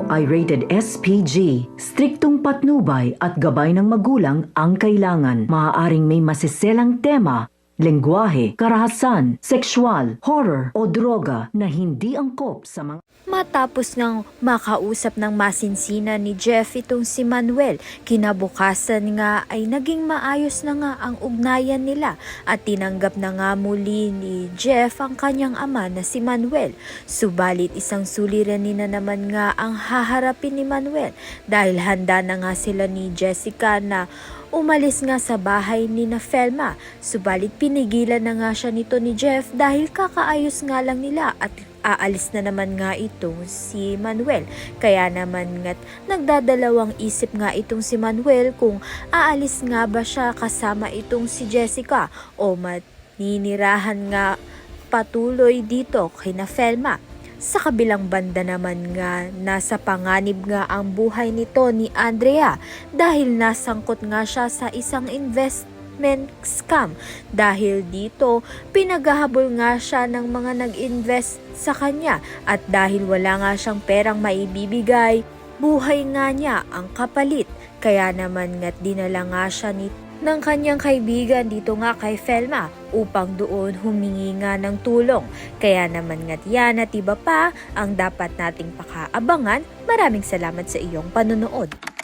ito ay rated SPG. Striktong patnubay at gabay ng magulang ang kailangan. Maaaring may masiselang tema, lengguwahe, karahasan, sexual, horror o droga na hindi angkop sa mga... Matapos ngang makausap ng masinsinan ni Jeff itong si Manuel, kinabukasan nga ay naging maayos na nga ang ugnayan nila at tinanggap na nga muli ni Jeff ang kanyang ama na si Manuel. Subalit isang suliranin na naman nga ang haharapin ni Manuel dahil handa na nga sila ni Jessica na umalis nga sa bahay ni na Felma. Subalit pinigilan na nga siya nito ni Jeff dahil kakaayos nga lang nila at aalis na naman nga itong si Manuel. Kaya naman nga't nagdadalawang isip nga itong si Manuel kung aalis nga ba siya kasama itong si Jessica o maninirahan nga patuloy dito kina Felma. Sa kabilang banda naman nga, nasa panganib nga ang buhay nito ni Andrea dahil nasangkot nga siya sa isang investment scam. Dahil dito, pinaghahabol nga siya ng mga nag-invest sa kanya at dahil wala nga siyang perang maibibigay, buhay nga niya ang kapalit. Kaya naman nga't dinala nga siya ng kanyang kaibigan dito nga kay Felma upang doon humingi nga ng tulong. Kaya naman nga't yan at iba pa ang dapat nating pakaabangan. Maraming salamat sa iyong panonood.